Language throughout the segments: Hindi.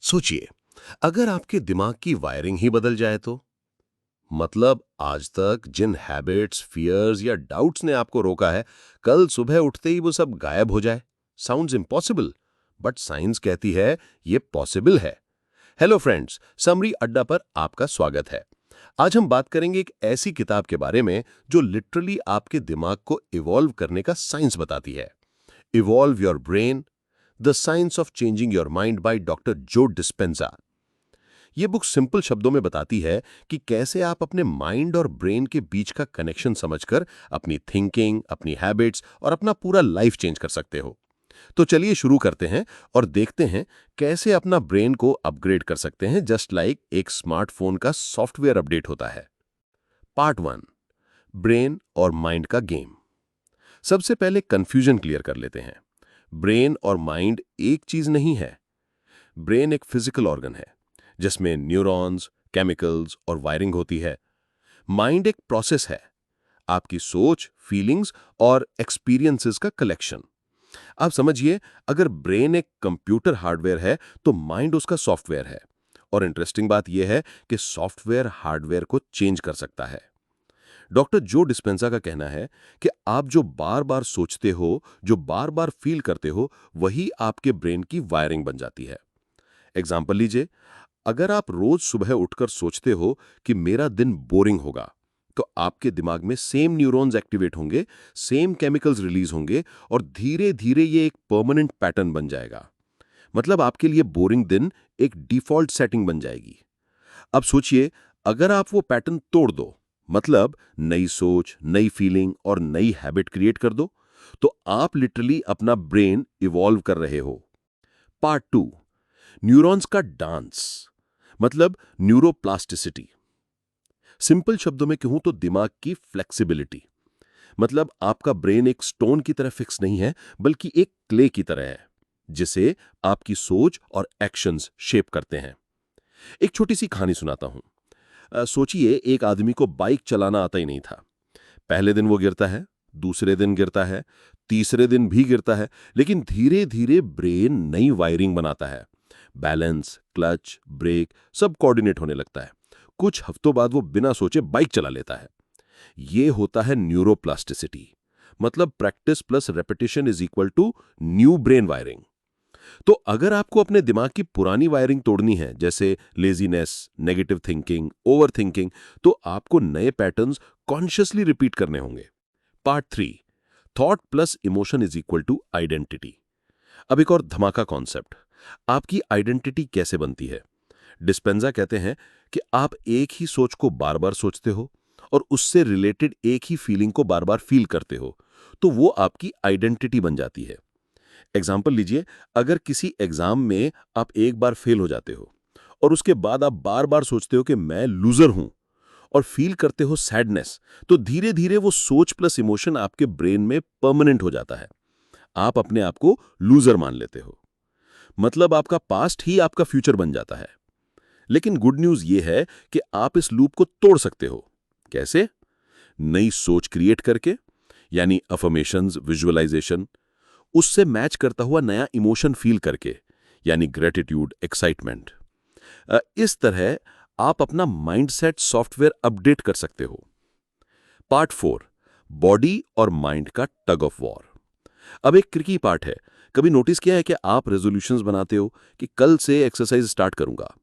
सोचिए, अगर आपके दिमाग की वायरिंग ही बदल जाए तो? मतलब आज तक जिन हैबिट्स, फियर्स या डाउट्स ने आपको रोका है, कल सुबह उठते ही वो सब गायब हो जाए। साउंड्स इम्पॉसिबल, बट साइंस कहती है ये पॉसिबल है। हेलो फ्रेंड्स, समरी अड्डा पर आपका स्वागत है। आज हम बात करेंगे एक ऐसी किताब के बारे में जो लिटरली आपके दिमाग को इवॉल्व करने का साइंस बताती है। Evolve your brain, the science of changing your mind by doctor जो डिस्पेंजा। ये बुक सिंपल शब्दों में बताती है कि कैसे आप अपने माइंड और ब्रेन के बीच का कनेक्शन समझकर अपनी थिंकिंग, अपनी हैबिट्स और अपना पूरा लाइफ चेंज कर सकते हो। तो चलिए शुरू करते हैं और देखते हैं कैसे अपना ब्रेन को अपग्रेड कर सकते हैं, जस्ट लाइक एक स्मार्टफोन का सॉफ्टवेयर अपडेट होता है। पार्ट 1, ब्रेन और माइंड का गेम। सबसे पहले कंफ्यूजन क्लियर कर लेते हैं। ब्रेन और माइंड एक चीज नहीं है। ब्रेन एक फिजिकल ऑर्गन है जिसमें न्यूरॉन्स, केमिकल्स और वायरिंग होती है। माइंड एक प्रोसेस है, आपकी सोच, फीलिंग्स और एक्सपीरियंसेस का कलेक्शन। आप समझिए, अगर ब्रेन एक कंप्यूटर हार्डवेयर है तो माइंड उसका सॉफ्टवेयर है। और इंटरेस्टिंग बात यह है कि सॉफ्टवेयर हार्डवेयर को चेंज कर सकता है। डॉक्टर जो डिस्पेंजा का कहना है कि आप जो बार बार सोचते हो, जो बार बार फील करते हो, वही आपके ब्रेन की वायरिंग बन जाती है। एग्जाम्पल लीजिए, अगर आप रोज सुबह उठकर सोचते हो कि मेरा दिन बोरिंग होगा, तो आपके दिमाग में सेम न्यूरॉन्स एक्टिवेट होंगे, सेम केमिकल्स रिलीज होंगे और धीरे धीरे ये एक परमानेंट पैटर्न बन जाएगा। मतलब आपके लिए बोरिंग दिन एक डिफॉल्ट सेटिंग बन जाएगी। अब सोचिए, अगर आप वो पैटर्न तोड़ दो, मतलब नई सोच, नई फीलिंग और नई हैबिट क्रिएट कर दो, तो आप लिटरली अपना ब्रेन इवॉल्व कर रहे हो। पार्ट 2, न्यूरॉन्स का डांस, मतलब न्यूरोप्लास्टिसिटी। सिंपल शब्दों में कहूं तो दिमाग की फ्लेक्सिबिलिटी। मतलब आपका ब्रेन एक स्टोन की तरह फिक्स नहीं है, बल्कि एक क्ले की तरह है, जिसे आपकी सोच और एक्शंस शेप करते हैं। एक छोटी सी कहानी सुनाता हूं। सोचिए, एक आदमी को बाइक चलाना आता ही नहीं था। पहले दिन वो गिरता है, दूसरे दिन गिरता है, तीसरे दिन भी गिरता है, लेकिन धीरे धीरे ब्रेन नई वायरिंग बनाता है। बैलेंस, क्लच, ब्रेक सब कोऑर्डिनेट होने लगता है। कुछ हफ्तों बाद वो बिना सोचे बाइक चला लेता है। ये होता है न्यूरोप्लास्टिसिटी। मतलब practice plus repetition is equal to new brain wiring. तो अगर आपको अपने दिमाग की पुरानी वायरिंग तोड़नी है, जैसे laziness, negative thinking, over thinking, तो आपको नए पैटर्न्स कॉन्शियसली रिपीट करने होंगे। Part 3, thought plus emotion is equal to identity. अब एक और धमाका कॉन्सेप्ट, आपकी आइडेंटिटी कैसे बनती है। डिस्पेंजा कहते हैं कि आप एक ही सोच को बार बार सोचते हो और उससे रिलेटेड एक ही फीलिंग को बार बार फील करते हो, तो वो आपकी आइडेंटिटी बन जाती है। एग्जाम्पल लीजिए, अगर किसी एग्जाम में आप एक बार फेल हो जाते हो और उसके बाद आप बार बार सोचते हो कि मैं लूजर हूं और फील करते हो सैडनेस, तो धीरे धीरे वो सोच प्लस इमोशन आपके ब्रेन में परमानेंट हो जाता है। आप अपने आप को लूजर मान लेते हो। मतलब आपका पास्ट ही आपका फ्यूचर बन जाता है। लेकिन गुड न्यूज ये है कि आप इस लूप को तोड़ सकते हो। कैसे? नई सोच क्रिएट करके, यानी अफर्मेशंस, विजुअलाइजेशन, उससे मैच करता हुआ नया इमोशन फील करके, यानी ग्रेटिट्यूड, एक्साइटमेंट। इस तरह आप अपना माइंडसेट सॉफ्टवेयर अपडेट कर सकते हो। पार्ट 4, बॉडी और माइंड का टग ऑफ वॉर। अब एक ट्रिकी पार्ट है। कभी नोटिस किया है कि आप रेजोल्यूशंस बनाते हो कि कल से एक्सरसाइज स्टार्ट करूंगा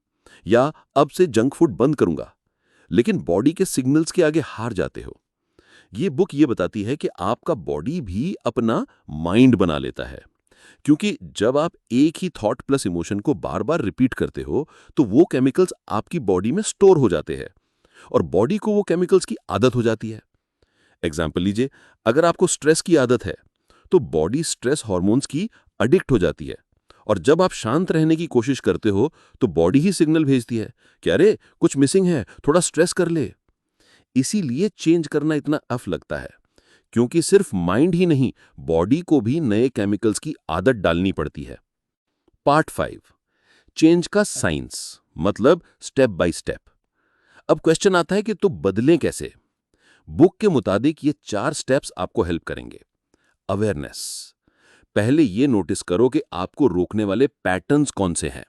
या अब से जंक फूड बंद करूंगा, लेकिन बॉडी के सिग्नल्स के आगे हार जाते हो। ये बुक ये बताती है कि आपका बॉडी भी अपना माइंड बना लेता है, क्योंकि जब आप एक ही थॉट प्लस इमोशन को बार बार रिपीट करते हो, तो वो केमिकल्स आपकी बॉडी में स्टोर हो जाते हैं और बॉडी को वो केमिकल्स की आदत हो जाती है। एग्जाम्पल लीजिए, अगर आपको स्ट्रेस की आदत है, तो बॉडी स्ट्रेस हार्मोन्स की अडिक्ट हो जाती है और जब आप शांत रहने की कोशिश करते हो, तो बॉडी ही सिग्नल भेजती है कि अरे कुछ मिसिंग है, थोड़ा स्ट्रेस कर ले। इसीलिए चेंज करना इतना टफ लगता है, क्योंकि सिर्फ माइंड ही नहीं, बॉडी को भी नए केमिकल्स की आदत डालनी पड़ती है। पार्ट 5, चेंज का साइंस, मतलब स्टेप बाय स्टेप। अब क्वेश्चन आता है कि तो बदलें कैसे। बुक के मुताबिक ये 4 स्टेप्स आपको हेल्प करेंगे। अवेयरनेस, पहले ये नोटिस करो कि आपको रोकने वाले पैटर्न्स कौन से हैं।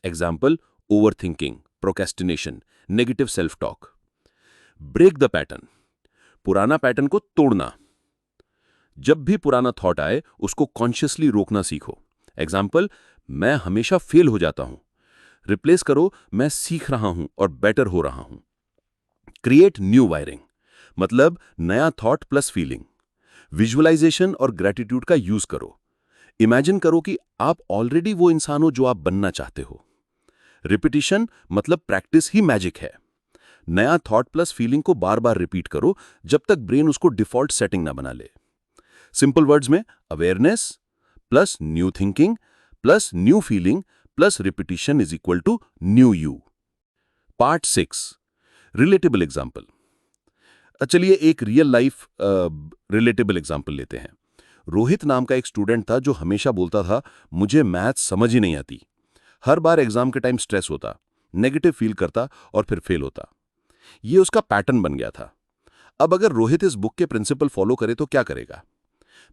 Example over thinking, procrastination, negative self talk. Break the pattern, पुराना पैटर्न को तोड़ना। जब भी पुराना थॉट आए उसको कॉन्शियसली रोकना सीखो। एग्जाम्पल, मैं हमेशा फेल हो जाता हूं। रिप्लेस करो, मैं सीख रहा हूं और बेटर हो रहा हूं। क्रिएट न्यू वायरिंग, मतलब नया थॉट प्लस फीलिंग। विजुअलाइजेशन और ग्रेटिट्यूड का यूज करो। इमेजिन करो कि आप ऑलरेडी वो इंसान हो जो आप बनना चाहते हो। रिपीटिशन मतलब प्रैक्टिस ही मैजिक है। नया थॉट प्लस फीलिंग को बार बार रिपीट करो जब तक ब्रेन उसको डिफॉल्ट सेटिंग ना बना ले। सिंपल वर्ड्स में awareness plus new thinking plus new feeling plus repetition is equal to new you. Part 6, relatable example. चलिए एक रियल लाइफ रिलेटेबल एग्जाम्पल लेते हैं। रोहित नाम का एक स्टूडेंट था जो हमेशा बोलता था, मुझे मैथ्स समझ ही नहीं आती। हर बार एग्जाम के टाइम स्ट्रेस होता, नेगेटिव फील करता और फिर फेल होता। ये उसका पैटर्न बन गया था। अब अगर रोहित इस बुक के प्रिंसिपल फॉलो करे तो क्या करेगा?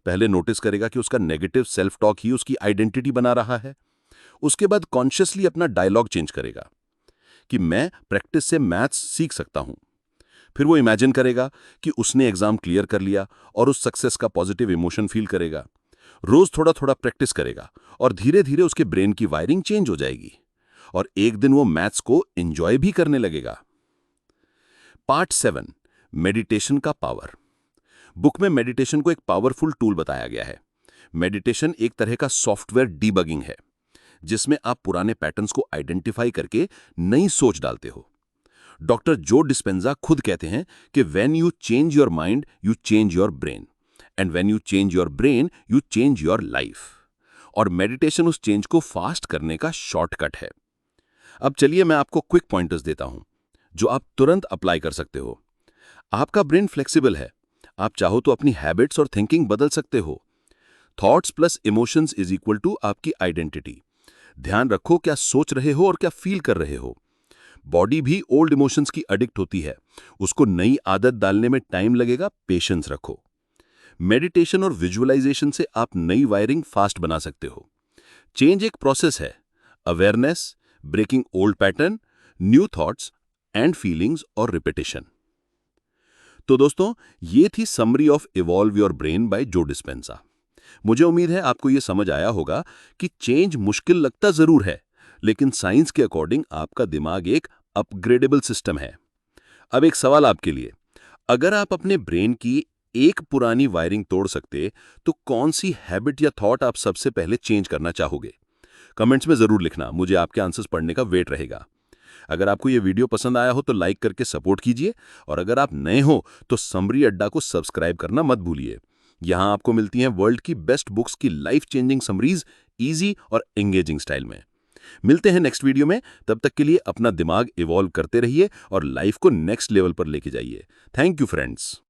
पहले नोटिस करेगा कि उसका नेगेटिव सेल्फ टॉक ही उसकी आइडेंटिटी बना रहा है। उसके बाद कॉन्शियसली अपना डायलॉग चेंज करेगा कि मैं प्रैक्टिस से मैथ्स सीख सकता हूं। फिर वो इमेजिन करेगा कि उसने एग्जाम क्लियर कर लिया और उस सक्सेस का पॉजिटिव इमोशन फील करेगा। रोज थोड़ा थोड़ा प्रैक्टिस करेगा और धीरे धीरे उसके ब्रेन की वायरिंग चेंज हो जाएगी और एक दिन वो मैथ्स को एंजॉय भी करने लगेगा। पार्ट 7, मेडिटेशन का पावर। बुक में मेडिटेशन को एक पावरफुल टूल बताया गया है। मेडिटेशन एक तरह का सॉफ्टवेयर डीबगिंग है जिसमें आप पुराने पैटर्न्स को आइडेंटिफाई करके नई सोच डालते हो। डॉक्टर जो डिस्पेंजा खुद कहते हैं कि when you change your mind you change your brain and when you change your brain you change your life. और मेडिटेशन उस चेंज को फास्ट करने का शॉर्टकट है। अब चलिए मैं आपको क्विक पॉइंटर्स देता हूं जो आप तुरंत अप्लाई कर सकते हो। आपका ब्रेन फ्लेक्सिबल है, आप चाहो तो अपनी हैबिट्स और थिंकिंग बदल सकते हो। Thoughts plus emotions is equal to आपकी आइडेंटिटी। ध्यान रखो क्या सोच रहे हो और क्या फील कर रहे हो। बॉडी भी ओल्ड इमोशंस की एडिक्ट होती है, उसको नई आदत डालने में टाइम लगेगा, पेशेंस रखो। मेडिटेशन और विजुअलाइजेशन से आप नई वायरिंग फास्ट बना सकते हो। चेंज एक प्रोसेस है, awareness, breaking old pattern, new thoughts and feelings और रिपीटिशन। तो दोस्तों, ये थी summary of evolve your brain by Joe Dispenza. मुझे उम्मीद है आपको ये समझ आया होगा कि चेंज मुश्किल लगता जरूर है, लेकिन साइंस के अकॉर्डिंग आपका दिमाग एक अपग्रेडेबल सिस्टम है। अब एक सवाल आपके लिए, अगर आप अपने ब्रेन की एक पुरानी वायरिंग तोड़ सकते तो कौन सी हैबिट या थॉट आप सबसे पहले चेंज करना चाहोगे? कमेंट्स में जरूर लिखना, मुझे आपके आंसर्स पढ़ने का वेट रहेगा। अगर आपको ये वीडियो पसंद आया हो तो लाइक करके सपोर्ट कीजिए और अगर आप नए हो तो समरी अड्डा को सब्सक्राइब करना मत भूलिए। यहाँ आपको मिलती हैं वर्ल्ड की बेस्ट बुक्स की लाइफ चेंजिंग समरीज, इजी और एंगेजिंग स्टाइल में। मिलते हैं नेक्स्ट वीडियो में, तब तक के लिए अपना दिमाग इवॉल्व करते रहिए और लाइफ को नेक्स्ट लेवल पर लेके जाइए। Thank you friends.